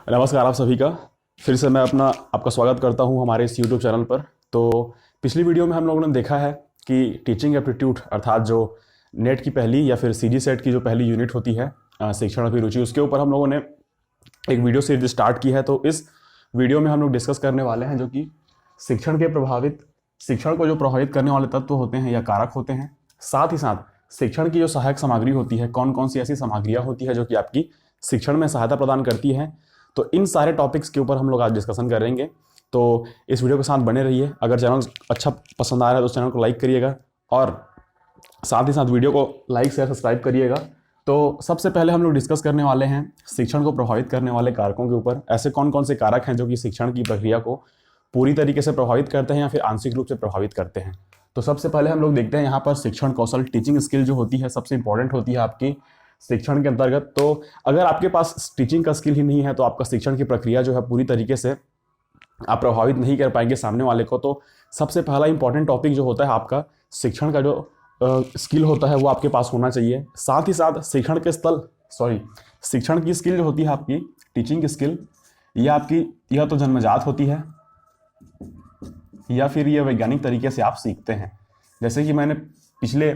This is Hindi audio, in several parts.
नमस्कार आप सभी का। फिर से मैं आपका स्वागत करता हूं हमारे इस YouTube चैनल पर। तो पिछली वीडियो में हम लोगों ने देखा है कि टीचिंग एप्टीट्यूड अर्थात जो नेट की पहली या फिर सीजी सेट की जो पहली यूनिट होती है शिक्षण अभिरुचि, उसके ऊपर हम लोगों ने एक वीडियो सीरीज स्टार्ट की है। तो इस वीडियो में हम लोग डिस्कस करने वाले हैं जो कि शिक्षण को जो प्रभावित करने वाले तत्व होते हैं या कारक होते हैं, साथ ही साथ शिक्षण की जो सहायक सामग्री होती है, कौन कौन सी ऐसी सामग्रियाँ होती है जो कि आपकी शिक्षण में सहायता प्रदान करती है। तो इन सारे टॉपिक्स के ऊपर हम लोग आज डिस्कशन करेंगे। तो इस वीडियो के साथ बने रहिए। अगर चैनल अच्छा पसंद आ रहा है तो चैनल को लाइक करिएगा और साथ ही साथ वीडियो को लाइक शेयर सब्सक्राइब करिएगा। तो सबसे पहले हम लोग डिस्कस करने वाले हैं शिक्षण को प्रभावित करने वाले कारकों के ऊपर। ऐसे कौन कौन से कारक हैं जो कि शिक्षण की प्रक्रिया को पूरी तरीके से प्रभावित करते हैं या फिर आंशिक रूप से प्रभावित करते हैं। तो सबसे पहले हम लोग देखते हैं यहाँ पर शिक्षण कौशल, टीचिंग स्किल जो होती है सबसे इंपॉर्टेंट होती है आपकी शिक्षण के अंतर्गत। तो अगर आपके पास टीचिंग का स्किल ही नहीं है तो आपका शिक्षण की प्रक्रिया जो है पूरी तरीके से आप प्रभावित नहीं कर पाएंगे सामने वाले को। तो सबसे पहला इंपॉर्टेंट टॉपिक जो होता है आपका शिक्षण का जो स्किल होता है वो आपके पास होना चाहिए। साथ ही साथ शिक्षण की स्किल जो होती है आपकी टीचिंग की स्किल, यह तो जन्मजात होती है या फिर यह वैज्ञानिक तरीके से आप सीखते हैं। जैसे कि मैंने पिछले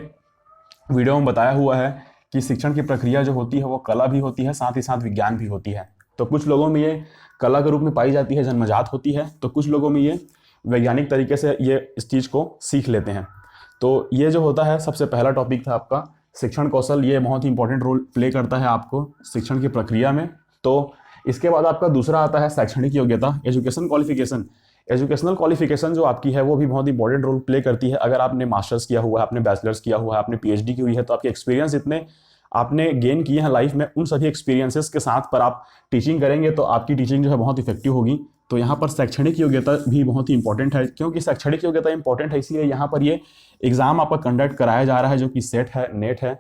वीडियो में बताया हुआ है कि शिक्षण की प्रक्रिया जो होती है वो कला भी होती है, साथ ही साथ विज्ञान भी होती है। तो कुछ लोगों में ये कला के रूप में पाई जाती है, जन्मजात होती है, तो कुछ लोगों में ये वैज्ञानिक तरीके से ये इस चीज़ को सीख लेते हैं। तो ये जो होता है सबसे पहला टॉपिक था आपका शिक्षण कौशल। ये बहुत ही इंपॉर्टेंट रोल प्ले करता है आपको शिक्षण की प्रक्रिया में। तो इसके बाद आपका दूसरा आता है शैक्षणिक योग्यता, एजुकेशन क्वालिफिकेशन। एजुकेशनल क्वालिफिकेशन जो आपकी है वो भी बहुत इंपॉर्टेंट रोल प्ले करती है। अगर आपने मास्टर्स किया हुआ है, आपने बैचलर्स किया हुआ है, आपने पीएचडी की हुई है, तो आपके एक्सपीरियंस इतने आपने गेन किए हैं लाइफ में, उन सभी एक्सपीरियंसेस के साथ पर आप टीचिंग करेंगे तो आपकी टीचिंग जो है बहुत इफेक्टिव होगी। तो यहाँ पर शैक्षणिक योग्यता भी बहुत ही इंपॉर्टेंट है। क्योंकि शैक्षणिक योग्यता इंपॉर्टेंट है इसीलिए यहाँ पर ये एग्जाम आपका कंडक्ट कराया जा रहा है जो कि सेट है, नेट है।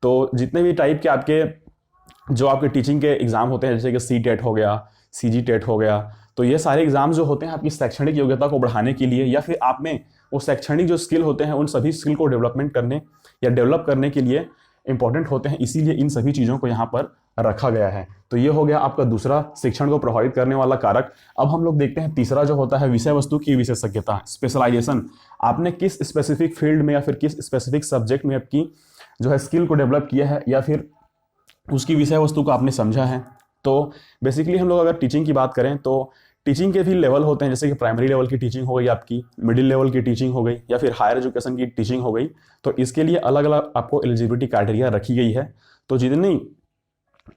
तो जितने भी टाइप के आपके टीचिंग के एग्जाम होते हैं, जैसे कि सी टेट हो गया, सीजी टेट हो गया, तो ये सारे एग्जाम जो होते हैं आपकी शैक्षणिक योग्यता को बढ़ाने के लिए या फिर आप में वो शैक्षणिक जो स्किल होते हैं उन सभी स्किल को डेवलप करने के लिए इंपॉर्टेंट होते हैं। इसीलिए इन सभी चीज़ों को यहाँ पर रखा गया है। तो ये हो गया आपका दूसरा शिक्षण को प्रभावित करने वाला कारक। अब हम लोग देखते हैं तीसरा जो होता है विषय वस्तु की विशेषज्ञता, स्पेशलाइजेशन। आपने किस स्पेसिफिक फील्ड में या फिर किस स्पेसिफिक सब्जेक्ट में आपकी जो है स्किल को डेवलप किया है या फिर उसकी विषय वस्तु को आपने समझा है। तो बेसिकली हम लोग अगर टीचिंग की बात करें तो टीचिंग के भी लेवल होते हैं, जैसे कि प्राइमरी लेवल की टीचिंग हो गई आपकी, मिडिल लेवल की टीचिंग हो गई या फिर हायर एजुकेशन की टीचिंग हो गई। तो इसके लिए अलग अलग आपको एलिजिबिलिटी क्राइटेरिया रखी गई है। तो जितनी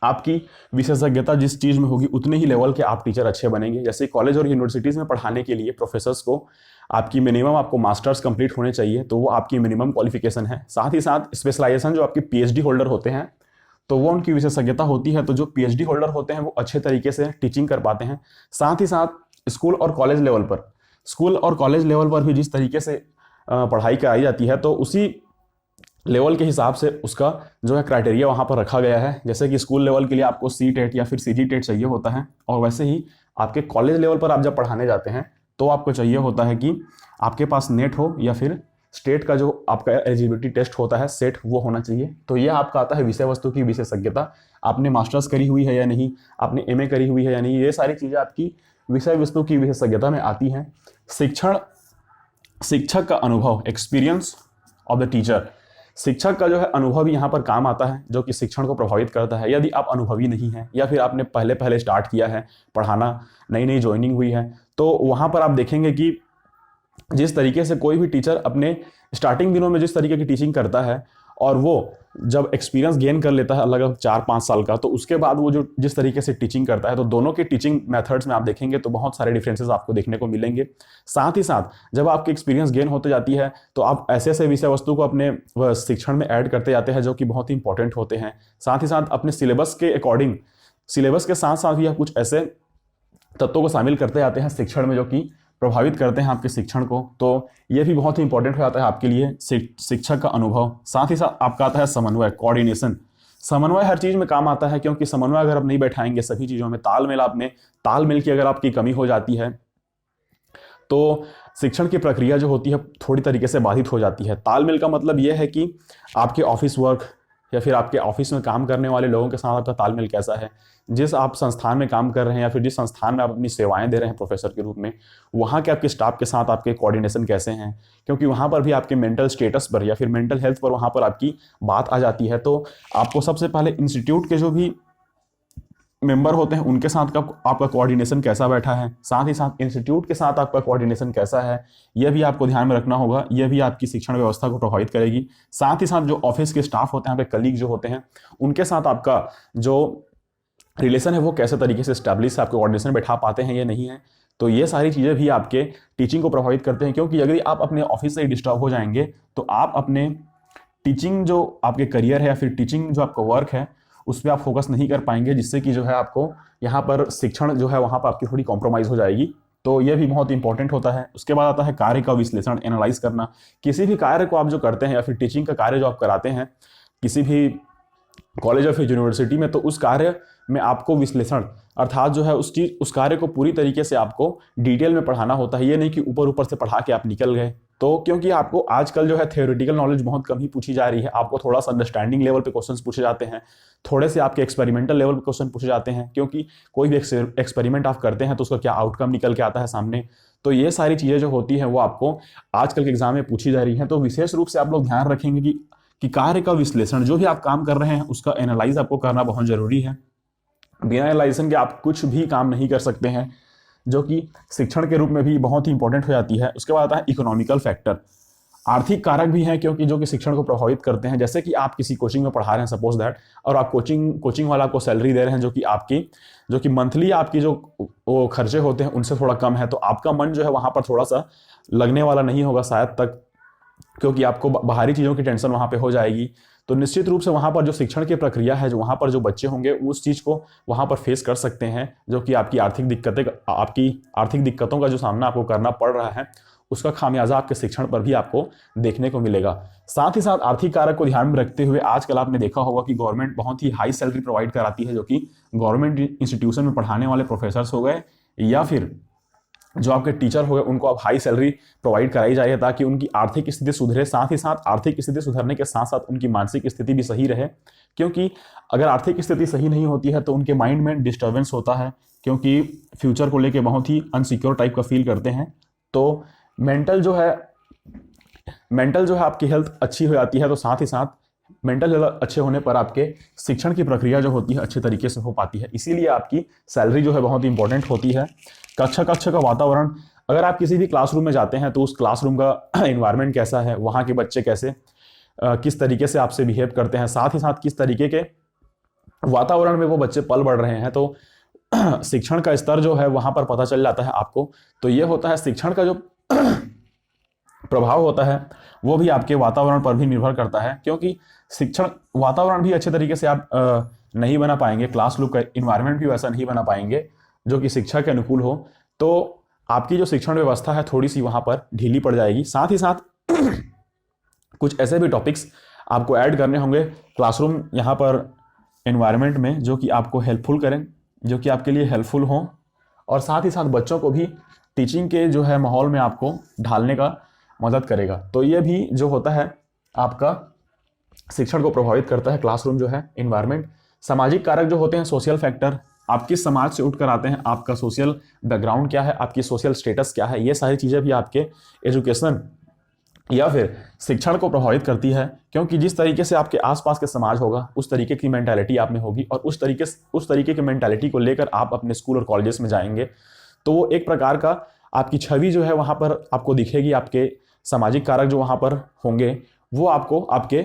आपकी विशेषज्ञता जिस चीज़ में होगी उतने ही लेवल के आप टीचर अच्छे बनेंगे। जैसे कॉलेज और यूनिवर्सिटीज़ में पढ़ाने के लिए प्रोफेसर्स को आपकी मिनिमम आपको मास्टर्स कंप्लीट होने चाहिए, तो वो आपकी मिनिमम क्वालिफिकेशन है। साथ ही साथ स्पेशलाइजेशन जो आपके पीएचडी होल्डर होते हैं तो वो उनकी विशेषज्ञता होती है। तो जो पीएचडी होल्डर होते हैं वो अच्छे तरीके से टीचिंग कर पाते हैं। साथ ही साथ स्कूल और कॉलेज लेवल पर भी जिस तरीके से पढ़ाई कराई जाती है तो उसी लेवल के हिसाब से उसका जो है क्राइटेरिया वहाँ पर रखा गया है। जैसे कि स्कूल लेवल के लिए आपको सी टेट या फिर सीजी टेट चाहिए होता है, और वैसे ही आपके कॉलेज लेवल पर आप जब पढ़ाने जाते हैं तो आपको चाहिए होता है कि आपके पास नेट हो या फिर स्टेट का जो आपका एलिजिबिलिटी टेस्ट होता है सेट, वो होना चाहिए। तो यह आपका आता है विषय वस्तु की विशेषज्ञता। आपने मास्टर्स करी हुई है या नहीं, आपने एमए करी हुई है या नहीं, ये सारी चीज़ें आपकी विषय वस्तु की विशेषज्ञता में आती हैं। शिक्षक का अनुभव, एक्सपीरियंस ऑफ द टीचर। शिक्षक का जो है अनुभव यहाँ पर काम आता है जो कि शिक्षण को प्रभावित करता है। यदि आप अनुभवी नहीं हैं या फिर आपने पहले स्टार्ट किया है पढ़ाना, नई ज्वाइनिंग हुई है, तो वहाँ पर आप देखेंगे कि जिस तरीके से कोई भी टीचर अपने स्टार्टिंग दिनों में जिस तरीके की टीचिंग करता है और वो जब एक्सपीरियंस गेन कर लेता है अलग 4-5 साल का, तो उसके बाद वो जो जिस तरीके से टीचिंग करता है, तो दोनों के टीचिंग मेथड्स में आप देखेंगे तो बहुत सारे डिफरेंसेस आपको देखने को मिलेंगे। साथ ही साथ जब आपकी एक्सपीरियंस गेन होते जाती है तो आप ऐसे ऐसे विषय वस्तु को अपने शिक्षण में ऐड करते जाते हैं जो कि बहुत ही इंपॉर्टेंट होते हैं। साथ ही साथ अपने सिलेबस के अकॉर्डिंग, सिलेबस के साथ साथ भी आप कुछ ऐसे तत्वों को शामिल करते जाते हैं शिक्षण में जो कि प्रभावित करते हैं आपके शिक्षण को। तो ये भी बहुत ही इंपॉर्टेंट हो जाता है आपके लिए शिक्षक का अनुभव। साथ ही साथ आपका आता है समन्वय, कोऑर्डिनेशन। समन्वय हर चीज़ में काम आता है, क्योंकि समन्वय अगर आप नहीं बैठाएंगे सभी चीज़ों में, तालमेल की अगर आपकी कमी हो जाती है तो शिक्षण की प्रक्रिया जो होती है थोड़ी तरीके से बाधित हो जाती है। तालमेल का मतलब यह है कि आपके ऑफिस वर्क या फिर आपके ऑफिस में काम करने वाले लोगों के साथ आपका तालमेल कैसा है, जिस आप संस्थान में काम कर रहे हैं या फिर जिस संस्थान में आप अपनी सेवाएं दे रहे हैं प्रोफेसर के रूप में, वहाँ के आपके स्टाफ के साथ आपके कोऑर्डिनेशन कैसे हैं, क्योंकि वहाँ पर भी आपके मेंटल स्टेटस पर या फिर मेंटल हेल्थ पर वहाँ पर आपकी बात आ जाती है। तो आपको सबसे पहले इंस्टीट्यूट के जो भी मेंबर होते हैं उनके साथ का आपका कोऑर्डिनेशन कैसा बैठा है, साथ ही साथ इंस्टीट्यूट के साथ आपका कोऑर्डिनेशन कैसा है, यह भी आपको ध्यान में रखना होगा। यह भी आपकी शिक्षण व्यवस्था को प्रभावित करेगी। साथ ही साथ जो ऑफिस के स्टाफ होते हैं, आपके कलीग जो होते हैं, उनके साथ आपका जो रिलेशन है वो कैसे तरीके से स्टैब्लिश आपके कोऑर्डिनेशन बैठा पाते हैं या नहीं है। तो ये सारी चीज़ें भी आपके टीचिंग को प्रभावित करते हैं, क्योंकि अगर आप अपने ऑफिस से ही डिस्टर्ब हो जाएंगे तो आप अपने टीचिंग जो आपके करियर है या फिर टीचिंग जो आपका वर्क है उस पर आप फोकस नहीं कर पाएंगे, जिससे कि जो है आपको यहाँ पर शिक्षण जो है वहाँ पर आपकी थोड़ी कॉम्प्रोमाइज़ हो जाएगी। तो ये भी बहुत इंपॉर्टेंट होता है। उसके बाद आता है कार्य का विश्लेषण, एनालाइज करना। किसी भी कार्य को आप जो करते हैं या फिर टीचिंग का कार्य जो आप कराते हैं किसी भी कॉलेज या फिर यूनिवर्सिटी में, तो उस कार्य में आपको विश्लेषण अर्थात जो है उस कार्य को पूरी तरीके से आपको डिटेल में पढ़ाना होता है। ये नहीं कि ऊपर ऊपर से पढ़ा के आप निकल गए। तो क्योंकि आपको आजकल जो है थ्योरेटिकल नॉलेज बहुत कम ही पूछी जा रही है, आपको थोड़ा सा अंडरस्टैंडिंग लेवल पे क्वेश्चंस पूछे जाते हैं, थोड़े से आपके एक्सपेरिमेंटल लेवल पे क्वेश्चन पूछे जाते हैं, क्योंकि कोई भी एक्सपेरिमेंट आप करते हैं तो उसका क्या आउटकम निकल के आता है सामने। तो ये सारी चीज़ें जो होती हैं वो आपको आजकल के एग्जाम में पूछी जा रही हैं। तो विशेष रूप से आप लोग ध्यान रखेंगे कि कार्य का विश्लेषण, जो भी आप काम कर रहे हैं उसका एनालाइज आपको करना बहुत जरूरी है। बिना एनालाइजेशन के आप कुछ भी काम नहीं कर सकते हैं, जो कि शिक्षण के रूप में भी बहुत ही इंपॉर्टेंट हो जाती है। उसके बाद आता है इकोनॉमिकल फैक्टर। आर्थिक कारक भी हैं, क्योंकि जो कि शिक्षण को प्रभावित करते हैं। जैसे कि आप किसी कोचिंग में पढ़ा रहे हैं सपोज दैट, और आप कोचिंग वाला आपको सैलरी दे रहे हैं जो कि मंथली आपकी जो वो खर्चे होते हैं उनसे थोड़ा कम है, तो आपका मन जो है वहाँ पर थोड़ा सा लगने वाला नहीं होगा शायद तक, क्योंकि आपको बाहरी चीज़ों की टेंशन वहाँ पे हो जाएगी। तो निश्चित रूप से वहाँ पर जो शिक्षण की प्रक्रिया है, जो वहाँ पर जो बच्चे होंगे उस चीज़ को वहाँ पर फेस कर सकते हैं, जो कि आपकी आर्थिक दिक्कतों का जो सामना आपको करना पड़ रहा है उसका खामियाजा आपके शिक्षण पर भी आपको देखने को मिलेगा। साथ ही साथ आर्थिक कारक को ध्यान में रखते हुए आजकल आपने देखा होगा कि गवर्नमेंट बहुत ही हाई सैलरी प्रोवाइड कराती है, जो कि गवर्नमेंट इंस्टीट्यूशन में पढ़ाने वाले प्रोफेसर्स हो गए या फिर जो आपके टीचर हो गए, उनको आप हाई सैलरी प्रोवाइड कराई जाए ताकि उनकी आर्थिक स्थिति सुधरे। साथ ही साथ आर्थिक स्थिति सुधरने के साथ साथ उनकी मानसिक स्थिति भी सही रहे, क्योंकि अगर आर्थिक स्थिति सही नहीं होती है तो उनके माइंड में डिस्टर्बेंस होता है, क्योंकि फ्यूचर को लेके बहुत ही अनसिक्योर टाइप का फील करते हैं। तो मेंटल जो है आपकी हेल्थ अच्छी हो जाती है, तो साथ ही साथ मेंटल हेल्थ अच्छे होने पर आपके शिक्षण की प्रक्रिया जो होती है अच्छे तरीके से हो पाती है। इसीलिए आपकी सैलरी जो है बहुत इंपॉर्टेंट होती है। कक्षा का वातावरण, अगर आप किसी भी क्लासरूम में जाते हैं तो उस क्लासरूम का एनवायरनमेंट कैसा है, वहाँ के बच्चे कैसे किस तरीके से आपसे बिहेव करते हैं, साथ ही साथ किस तरीके के वातावरण में वो बच्चे पल बढ़ रहे हैं, तो शिक्षण का स्तर जो है वहाँ पर पता चल जाता है आपको। तो ये होता है शिक्षण का जो प्रभाव होता है वो भी आपके वातावरण पर भी निर्भर करता है, क्योंकि शिक्षण वातावरण भी अच्छे तरीके से आप नहीं बना पाएंगे, क्लासरूम का इन्वायरमेंट भी वैसा नहीं बना पाएंगे जो कि शिक्षा के अनुकूल हो, तो आपकी जो शिक्षण व्यवस्था है थोड़ी सी वहाँ पर ढीली पड़ जाएगी। साथ ही साथ कुछ ऐसे भी टॉपिक्स आपको ऐड करने होंगे क्लासरूम यहाँ पर इन्वायरमेंट में, जो कि आपको हेल्पफुल करें, जो कि आपके लिए हेल्पफुल हों, और साथ ही साथ बच्चों को भी टीचिंग के जो है माहौल में आपको ढालने का मदद करेगा। तो ये भी जो होता है आपका शिक्षण को प्रभावित करता है, क्लासरूम जो है इन्वायरमेंट। सामाजिक कारक जो होते हैं, सोशल फैक्टर, आप किस समाज से उठकर आते हैं, आपका सोशल बैकग्राउंड क्या है, आपकी सोशल स्टेटस क्या है, ये सारी चीज़ें भी आपके एजुकेशन या फिर शिक्षण को प्रभावित करती है, क्योंकि जिस तरीके से आपके आसपास के समाज होगा उस तरीके की मेंटालिटी आप में होगी, और उस तरीके की मेंटालिटी को लेकर आप अपने स्कूल और कॉलेजेस में जाएंगे, तो वो एक प्रकार का आपकी छवि जो है वहाँ पर आपको दिखेगी। आपके सामाजिक कारक जो वहाँ पर होंगे वो आपको आपके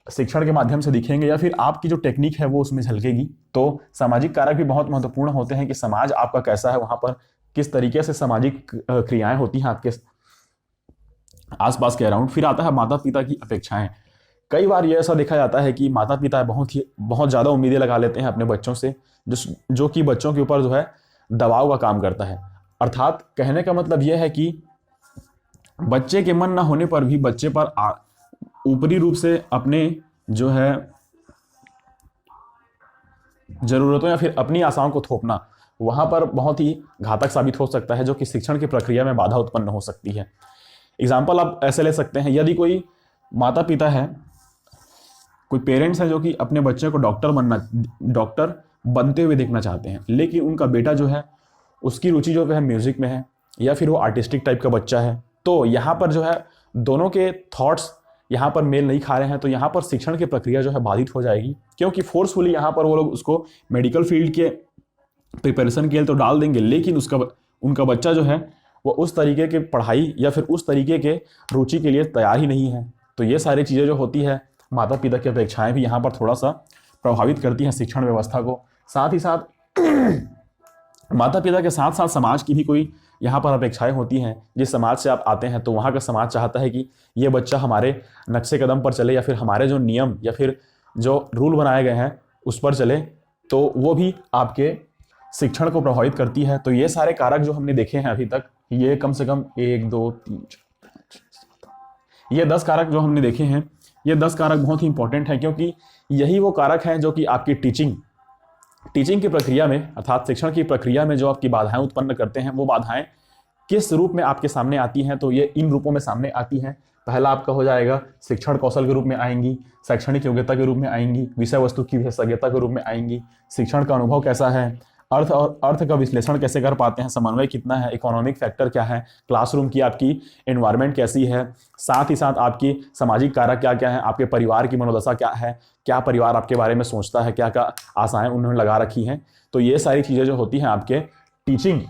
शिक्षण के माध्यम से दिखेंगे, या फिर आपकी जो टेक्निक है वो उसमें झलकेगी। तो सामाजिक कारक भी बहुत महत्वपूर्ण होते हैं कि समाज आपका कैसा है, वहाँ पर किस तरीके से सामाजिक क्रियाएं होती हैं आपके आसपास के अराउंड। फिर आता है माता पिता की अपेक्षाएं। कई बार ये ऐसा देखा जाता है कि माता पिता बहुत ज़्यादा उम्मीदें लगा लेते हैं अपने बच्चों से, जो कि बच्चों के ऊपर जो है दबाव का काम करता है। अर्थात कहने का मतलब यह है कि बच्चे के मन ना होने पर भी बच्चे पर ऊपरी रूप से अपने जो है जरूरतों या फिर अपनी आशाओं को थोपना वहां पर बहुत ही घातक साबित हो सकता है, जो कि शिक्षण की प्रक्रिया में बाधा उत्पन्न हो सकती है। एग्जाम्पल आप ऐसे ले सकते हैं, यदि कोई माता पिता है, कोई पेरेंट्स हैं जो कि अपने बच्चे को डॉक्टर बनते हुए देखना चाहते हैं, लेकिन उनका बेटा जो है उसकी रुचि जो है म्यूजिक में है, या फिर वो आर्टिस्टिक टाइप का बच्चा है, तो यहाँ पर जो है दोनों के थॉट्स यहाँ पर मेल नहीं खा रहे हैं, तो यहाँ पर शिक्षण की प्रक्रिया जो है बाधित हो जाएगी, क्योंकि फोर्सफुली यहाँ पर वो लोग उसको मेडिकल फील्ड के प्रिपरेशन के लिए तो डाल देंगे, लेकिन उनका बच्चा जो है वो उस तरीके की पढ़ाई या फिर उस तरीके के रुचि के लिए तैयार ही नहीं है। तो ये सारी चीज़ें जो होती है, माता पिता की अपेक्षाएं भी यहाँ पर थोड़ा सा प्रभावित करती हैं शिक्षण व्यवस्था को। साथ ही साथ माता पिता के साथ साथ समाज की भी कोई यहाँ पर अपेक्षाएं होती हैं। जिस समाज से आप आते हैं तो वहाँ का समाज चाहता है कि ये बच्चा हमारे नक्शे कदम पर चले, या फिर हमारे जो नियम या फिर जो रूल बनाए गए हैं उस पर चले, तो वो भी आपके शिक्षण को प्रभावित करती है। तो ये सारे कारक जो हमने देखे हैं अभी तक, ये कम से कम 1 2 3 4 5 6 7 ये 10 कारक जो हमने देखे हैं, ये 10 कारक बहुत ही इंपॉर्टेंट हैं, क्योंकि यही वो कारक हैं जो कि आपकी टीचिंग की प्रक्रिया में, अर्थात शिक्षण की प्रक्रिया में जो आपकी बाधाएं उत्पन्न करते हैं, वो बाधाएं किस रूप में आपके सामने आती हैं। तो ये इन रूपों में सामने आती हैं। पहला आपका हो जाएगा शिक्षण कौशल के रूप में आएंगी, शैक्षणिक योग्यता के रूप में आएंगी, विषय वस्तु की विशेषज्ञता के रूप में आएंगी, शिक्षण का अनुभव कैसा है, अर्थ का विश्लेषण कैसे कर पाते हैं, समन्वय कितना है, इकोनॉमिक फैक्टर क्या है, क्लासरूम की आपकी एनवायरनमेंट कैसी है, साथ ही साथ आपकी सामाजिक कारक क्या क्या है, आपके परिवार की मनोदशा क्या है, क्या परिवार आपके बारे में सोचता है, क्या क्या आशाएं उन्होंने लगा रखी हैं। तो ये सारी चीज़ें जो होती हैं आपके टीचिंग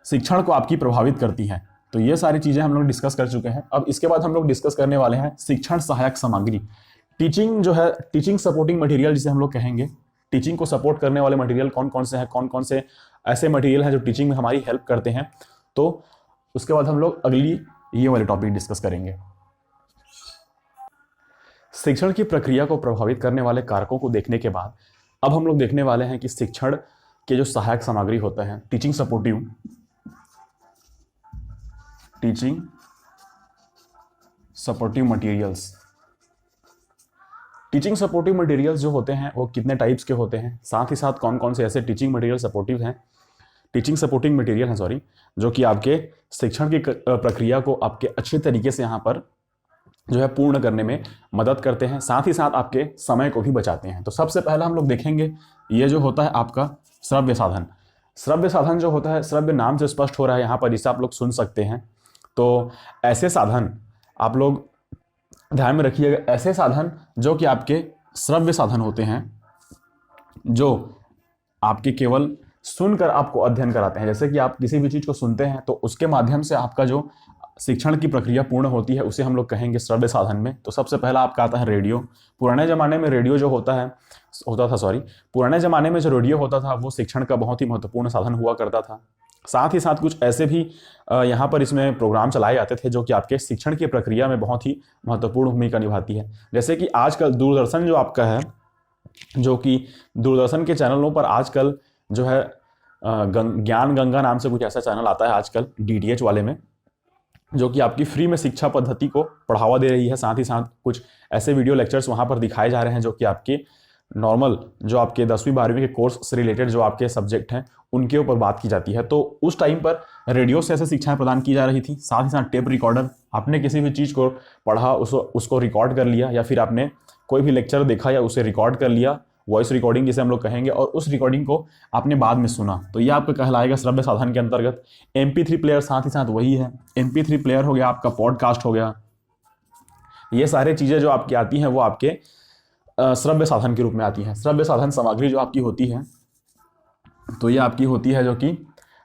शिक्षण को आपकी प्रभावित करती हैं। तो ये सारी चीज़ें हम लोग डिस्कस कर चुके हैं। अब इसके बाद हम लोग डिस्कस करने वाले हैं शिक्षण सहायक सामग्री। टीचिंग जो है, टीचिंग सपोर्टिंग मटेरियल जिसे हम लोग कहेंगे, टीचिंग को सपोर्ट करने वाले मटेरियल कौन कौन से हैं, कौन कौन से ऐसे मटेरियल हैं जो टीचिंग में हमारी हेल्प करते हैं। तो उसके बाद हम लोग अगली ये वाले टॉपिक डिस्कस करेंगे। शिक्षण की प्रक्रिया को प्रभावित करने वाले कारकों को देखने के बाद अब हम लोग देखने वाले हैं कि शिक्षण के जो सहायक सामग्री होता है, teaching supportive materials. Teaching supportive materials जो होते हैं वो कितने टाइप्स के होते हैं, साथ ही साथ कौन कौन से ऐसे टीचिंग सपोर्टिंग मटेरियल हैं जो कि आपके शिक्षण की प्रक्रिया को आपके अच्छे तरीके से यहाँ पर जो है पूर्ण करने में मदद करते हैं, साथ ही साथ आपके समय को भी बचाते हैं। तो सबसे पहला हम लोग देखेंगे ये जो होता है आपका श्रव्य साधन। श्रव्य साधन जो होता है, श्रव्य नाम से स्पष्ट हो रहा है यहाँ पर, जिसे आप लोग सुन सकते हैं। तो ऐसे साधन आप लोग ध्यान में रखिएगा, ऐसे साधन जो कि आपके श्रव्य साधन होते हैं, जो आपके केवल सुनकर आपको अध्ययन कराते हैं। जैसे कि आप किसी भी चीज़ को सुनते हैं तो उसके माध्यम से आपका जो शिक्षण की प्रक्रिया पूर्ण होती है, उसे हम लोग कहेंगे श्रव्य साधन में। तो सबसे पहला आपका आता है रेडियो। पुराने ज़माने में रेडियो जो पुराने ज़माने में जो रेडियो होता था वो शिक्षण का बहुत ही महत्वपूर्ण साधन हुआ करता था। साथ ही साथ कुछ ऐसे भी यहाँ पर इसमें प्रोग्राम चलाए जाते थे जो कि आपके शिक्षण की प्रक्रिया में बहुत ही महत्वपूर्ण भूमिका निभाती है। जैसे कि आजकल दूरदर्शन जो आपका है, जो कि दूरदर्शन के चैनलों पर आजकल जो है ज्ञान गंगा नाम से कुछ ऐसा चैनल आता है आजकल DTH वाले में, जो कि आपकी फ्री में शिक्षा पद्धति को बढ़ावा दे रही है। साथ ही साथ कुछ ऐसे वीडियो लेक्चर्स वहाँ पर दिखाए जा रहे हैं जो कि आपके नॉर्मल जो आपके 10वीं 12वीं के कोर्स से रिलेटेड जो आपके सब्जेक्ट हैं उनके ऊपर बात की जाती है। तो उस टाइम पर रेडियो से ऐसे शिक्षाएं प्रदान की जा रही थी। साथ ही साथ टेप रिकॉर्डर, आपने किसी भी चीज़ को पढ़ा उसको रिकॉर्ड कर लिया, या फिर आपने कोई भी लेक्चर देखा या उसे रिकॉर्ड कर लिया, वॉइस रिकॉर्डिंग जिसे हम लोग कहेंगे, और उस रिकॉर्डिंग को आपने बाद में सुना, तो ये आपका कहलाएगा श्रव्य साधन के अंतर्गत। MP3 प्लेयर साथ ही साथ वही है, MP3 प्लेयर हो गया, आपका पॉडकास्ट हो गया। ये सारी चीज़ें जो आपकी आती हैं वो आपके श्रव्य साधन के रूप में आती हैं। श्रव्य साधन सामग्री जो आपकी होती है, तो ये आपकी होती है जो कि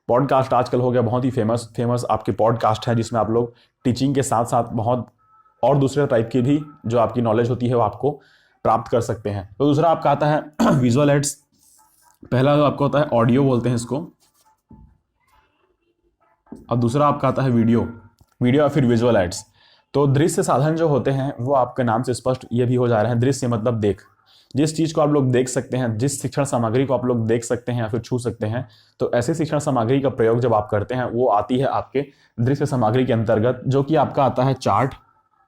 पॉडकास्ट आजकल हो गया बहुत ही फेमस आपके पॉडकास्ट है, जिसमें आप लोग टीचिंग के साथ साथ बहुत और दूसरे टाइप की भी जो आपकी नॉलेज होती है वो आपको प्राप्त कर सकते हैं। तो दूसरा आपका आता है विजुअल एड्स। पहला जो आपका होता है ऑडियो बोलते हैं इसको, और दूसरा आपका आता है वीडियो या फिर विजुअल एड्स। तो दृश्य साधन जो होते हैं वो आपके नाम से स्पष्ट ये भी हो जा रहे हैं। दृश्य मतलब देख, जिस चीज़ को आप लोग देख सकते हैं, जिस शिक्षण सामग्री को आप लोग देख सकते हैं या फिर छू सकते हैं, तो ऐसे शिक्षण सामग्री का प्रयोग जब आप करते हैं वो आती है आपके दृश्य सामग्री के अंतर्गत, जो कि आपका आता है चार्ट,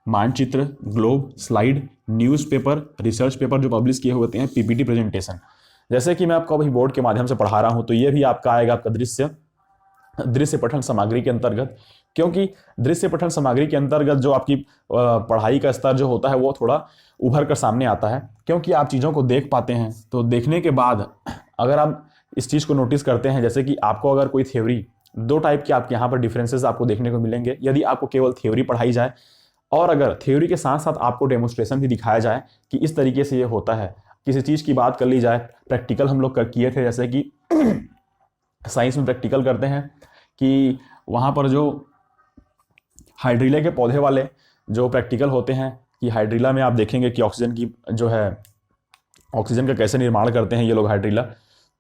मानचित्र, globe, slide, newspaper, research paper जो पब्लिश किए होते हैं, PPT प्रेजेंटेशन। जैसे कि मैं आपको अभी बोर्ड के माध्यम से पढ़ा रहा हूँ, तो ये भी आपका आएगा आपका दृश्य दृश्य पठन सामग्री के अंतर्गत, क्योंकि दृश्य पठन सामग्री के अंतर्गत जो आपकी पढ़ाई का स्तर जो होता है वो थोड़ा उभर कर सामने आता है, क्योंकि आप चीज़ों को देख पाते हैं। तो देखने के बाद अगर आप इस चीज़ को नोटिस करते हैं, जैसे कि आपको अगर कोई थ्योरी, दो टाइप के आपके यहाँ पर डिफरेंसेस आपको देखने को मिलेंगे यदि आपको केवल थ्योरी पढ़ाई जाए, और अगर थ्योरी के साथ साथ आपको डेमोस्ट्रेशन भी दिखाया जाए कि इस तरीके से ये होता है। किसी चीज़ की बात कर ली जाए, प्रैक्टिकल हम लोग किए थे, जैसे कि साइंस में प्रैक्टिकल करते हैं कि वहाँ पर जो हाइड्रीला के पौधे वाले जो प्रैक्टिकल होते हैं कि हाइड्रीला में आप देखेंगे कि ऑक्सीजन की जो है, ऑक्सीजन का कैसे निर्माण करते हैं ये लोग हाइड्रीला,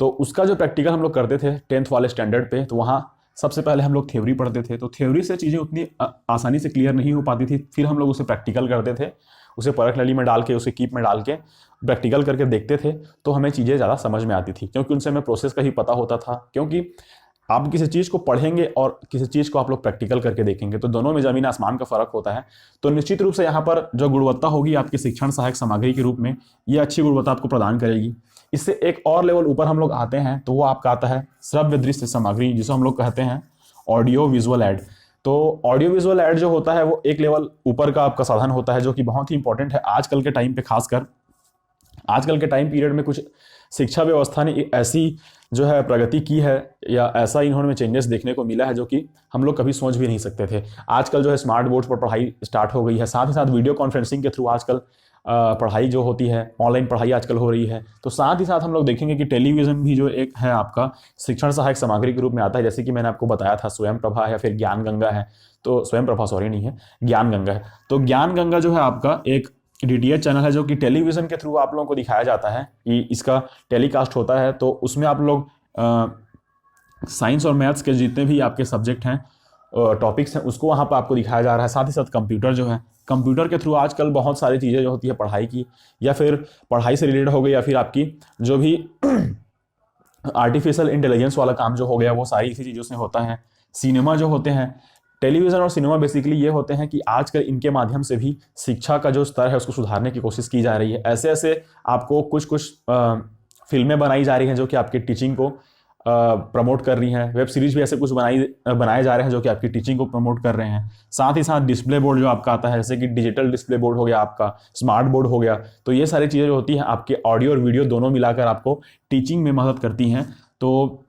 तो उसका जो प्रैक्टिकल हम लोग करते थे 10th वाले स्टैंडर्ड पे, तो वहाँ सबसे पहले हम लोग थ्योरी पढ़ते थे। तो थ्योरी से चीज़ें उतनी आसानी से क्लियर नहीं हो पाती थी, फिर हम लोग उसे प्रैक्टिकल करते थे, उसे परख नली में डाल के, उसे कीप में डाल के प्रैक्टिकल करके देखते थे, तो हमें चीज़ें ज़्यादा समझ में आती थी, क्योंकि उनसे हमें प्रोसेस का ही पता होता था। क्योंकि आप किसी चीज़ को पढ़ेंगे और किसी चीज़ को आप लोग प्रैक्टिकल करके देखेंगे तो दोनों में ज़मीन आसमान का फ़र्क होता है। तो निश्चित रूप से यहाँ पर जो गुणवत्ता होगी आपकी शिक्षण सहायक सामग्री के रूप में, ये अच्छी गुणवत्ता आपको प्रदान करेगी। इससे एक और लेवल ऊपर हम लोग आते हैं, तो वो आपका आता है श्रव्य दृश्य सामग्री, जिसे हम लोग कहते हैं ऑडियो विजुअल ऐड। तो ऑडियो विजुअल ऐड जो होता है वो एक लेवल ऊपर का आपका साधन होता है, जो कि बहुत ही इंपॉर्टेंट है आजकल के टाइम पे। खासकर आजकल के टाइम पीरियड में कुछ शिक्षा व्यवस्था ने ऐसी जो है प्रगति की है, या ऐसा इन्होंने चेंजेस देखने को मिला है जो कि हम लोग कभी सोच भी नहीं सकते थे। आजकल जो है स्मार्ट बोर्ड्स पर पढ़ाई स्टार्ट हो गई है, साथ ही साथ वीडियो कॉन्फ्रेंसिंग के थ्रू आजकल पढ़ाई जो होती है, ऑनलाइन पढ़ाई आजकल हो रही है। तो साथ ही साथ हम लोग देखेंगे कि टेलीविज़न भी जो एक है आपका शिक्षण सहायक सामग्री के रूप में आता है। जैसे कि मैंने आपको बताया था स्वयं प्रभा है, फिर ज्ञान गंगा है, तो स्वयं प्रभा सॉरी नहीं है, ज्ञान गंगा है। तो ज्ञान गंगा जो है आपका एक DTH चैनल है, जो कि टेलीविज़न के थ्रू आप लोगों को दिखाया जाता है कि इसका टेलीकास्ट होता है। तो उसमें आप लोग साइंस और मैथ्स के जितने भी आपके सब्जेक्ट हैं, टॉपिक्स हैं, उसको वहाँ पर आपको दिखाया जा रहा है। साथ ही साथ कंप्यूटर जो है, कंप्यूटर के थ्रू आजकल बहुत सारी चीज़ें जो होती है पढ़ाई की, या फिर पढ़ाई से रिलेटेड हो गई, या फिर आपकी जो भी आर्टिफिशियल इंटेलिजेंस वाला काम जो हो गया, वो सारी इसी चीज़ों से होता है। सिनेमा जो होते हैं, टेलीविज़न और सिनेमा बेसिकली ये होते हैं कि आजकल इनके माध्यम से भी शिक्षा का जो स्तर है उसको सुधारने की कोशिश की जा रही है। ऐसे ऐसे आपको कुछ फिल्में बनाई जा रही हैं जो कि आपकी टीचिंग को प्रमोट कर रही हैं। वेब सीरीज भी ऐसे कुछ बनाए जा रहे हैं जो कि आपकी टीचिंग को प्रमोट कर रहे हैं। साथ ही साथ डिस्प्ले बोर्ड जो आपका आता है, जैसे कि डिजिटल डिस्प्ले बोर्ड हो गया, आपका स्मार्ट बोर्ड हो गया, तो ये सारी चीज़ें जो होती हैं आपके ऑडियो और वीडियो दोनों मिलाकर आपको टीचिंग में मदद करती हैं। तो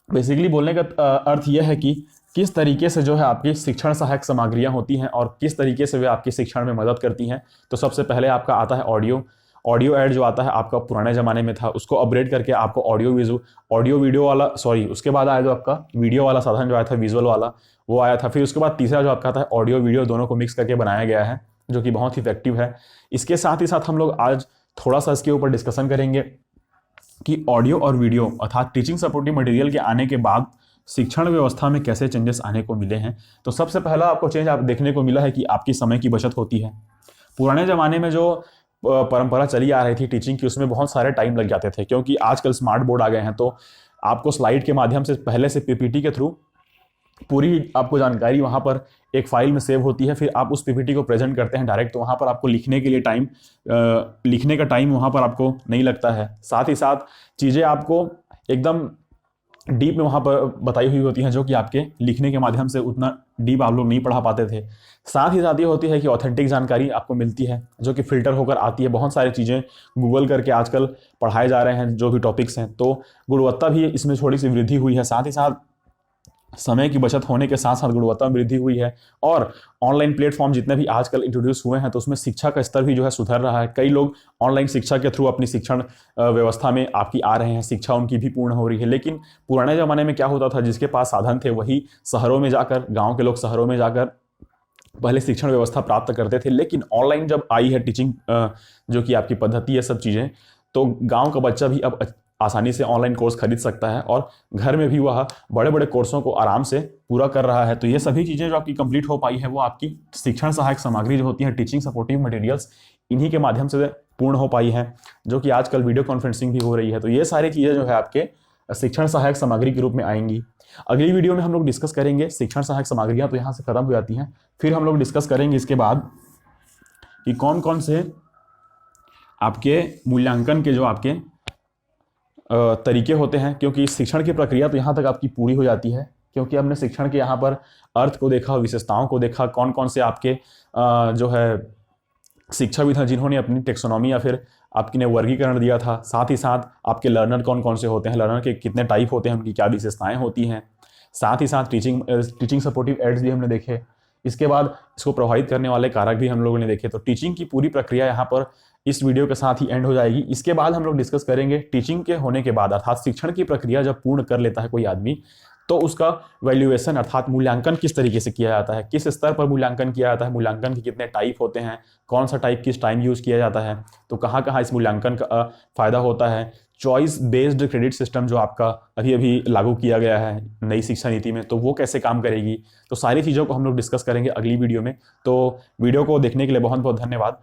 बेसिकली बोलने का अर्थ यह है कि किस तरीके से जो है आपकी शिक्षण सहायक सामग्रियाँ होती हैं और किस तरीके से वे आपके शिक्षण में मदद करती हैं। तो सबसे पहले आपका आता है ऑडियो ऐड जो आता है आपका पुराने ज़माने में था, उसको अपग्रेड करके आपको ऑडियो वीडियो वाला, सॉरी, उसके बाद आया जो आपका वीडियो वाला साधन जो आया था, विजुअल वाला, वो आया था। फिर उसके बाद तीसरा जो आपका आता है ऑडियो वीडियो दोनों को मिक्स करके बनाया गया है, जो कि बहुत ही इफेक्टिव है। इसके साथ ही साथ हम लोग आज थोड़ा सा इसके ऊपर डिस्कशन करेंगे कि ऑडियो और वीडियो अर्थात टीचिंग सपोर्टिव मटेरियल के आने के बाद शिक्षण व्यवस्था में कैसे चेंजेस आने को मिले हैं। तो सबसे पहला आपको चेंज आप देखने को मिला है कि आपकी समय की बचत होती है। पुराने ज़माने में जो परंपरा चली आ रही थी टीचिंग की, उसमें बहुत सारे टाइम लग जाते थे, क्योंकि आजकल स्मार्ट बोर्ड आ गए हैं, तो आपको स्लाइड के माध्यम से पहले से PPT के थ्रू पूरी आपको जानकारी वहाँ पर एक फाइल में सेव होती है। फिर आप उस PPT को प्रेजेंट करते हैं डायरेक्ट, तो वहाँ पर आपको लिखने के लिए लिखने का टाइम वहाँ पर आपको नहीं लगता है। साथ ही साथ चीज़ें आपको एकदम डीप में वहाँ पर बताई हुई होती हैं, जो कि आपके लिखने के माध्यम से उतना डीप आप लोग नहीं पढ़ा पाते थे। साथ ही साथ ये होती है कि ऑथेंटिक जानकारी आपको मिलती है, जो कि फिल्टर होकर आती है। बहुत सारी चीज़ें गूगल करके आजकल पढ़ाए जा रहे हैं जो भी टॉपिक्स हैं, तो गुणवत्ता भी इसमें थोड़ी सी वृद्धि हुई है। साथ ही साथ समय की बचत होने के साथ साथ गुणवत्ता में वृद्धि हुई है। और ऑनलाइन प्लेटफॉर्म जितने भी आजकल इंट्रोड्यूस हुए हैं, तो उसमें शिक्षा का स्तर भी जो है सुधर रहा है। कई लोग ऑनलाइन शिक्षा के थ्रू अपनी शिक्षण व्यवस्था में आपकी आ रहे हैं, शिक्षा उनकी भी पूर्ण हो रही है। लेकिन पुराने ज़माने में क्या होता था, जिसके पास साधन थे वही शहरों में जाकर, गाँव के लोग शहरों में जाकर पहले शिक्षण व्यवस्था प्राप्त करते थे। लेकिन ऑनलाइन जब आई है टीचिंग जो कि आपकी पद्धति है, सब चीज़ें, तो गाँव का बच्चा भी अब आसानी से ऑनलाइन कोर्स खरीद सकता है और घर में भी वह बड़े बड़े कोर्सों को आराम से पूरा कर रहा है। तो ये सभी चीज़ें जो आपकी कंप्लीट हो पाई है, वो आपकी शिक्षण सहायक सामग्री जो होती है, टीचिंग सपोर्टिव मटेरियल्स, इन्हीं के माध्यम से पूर्ण हो पाई है, जो कि आजकल वीडियो कॉन्फ्रेंसिंग भी हो रही है। तो ये सारी चीज़ें जो है आपके शिक्षण सहायक सामग्री के रूप में आएंगी। अगली वीडियो में हम लोग डिस्कस करेंगे शिक्षण सहायक सामग्रियाँ तो यहाँ से खत्म हो जाती हैं। फिर हम लोग डिस्कस करेंगे इसके बाद कि कौन कौन से आपके मूल्यांकन के जो आपके तरीके होते हैं, क्योंकि शिक्षण की प्रक्रिया तो यहाँ तक आपकी पूरी हो जाती है क्योंकि हमने शिक्षण के यहाँ पर अर्थ को देखा, विशेषताओं को देखा, कौन कौन से आपके जो है शिक्षाविद हैं जिन्होंने अपनी टेक्सोनॉमी या फिर आपकी ने वर्गीकरण दिया था। साथ ही साथ आपके लर्नर कौन कौन से होते हैं, लर्नर के कितने टाइप होते हैं, उनकी क्या विशेषताएं होती हैं। साथ ही साथ टीचिंग सपोर्टिव एड्स भी हमने देखे। इसके बाद इसको प्रभावित करने वाले कारक भी हम लोगों ने देखे। तो टीचिंग की पूरी प्रक्रिया यहाँ पर इस वीडियो के साथ ही एंड हो जाएगी। इसके बाद हम लोग डिस्कस करेंगे टीचिंग के होने के बाद, अर्थात शिक्षण की प्रक्रिया जब पूर्ण कर लेता है कोई आदमी, तो उसका वैल्यूएशन अर्थात मूल्यांकन किस तरीके से किया जाता है, किस स्तर पर मूल्यांकन किया जाता है, मूल्यांकन के कितने टाइप होते हैं, कौन सा टाइप किस टाइम यूज़ किया जाता है, तो कहाँ कहाँ इस मूल्यांकन का फ़ायदा होता है। चॉइस बेस्ड क्रेडिट सिस्टम जो आपका अभी अभी लागू किया गया है नई शिक्षा नीति में, तो वो कैसे काम करेगी, तो सारी चीज़ों को हम लोग डिस्कस करेंगे अगली वीडियो में। तो वीडियो को देखने के लिए बहुत बहुत धन्यवाद।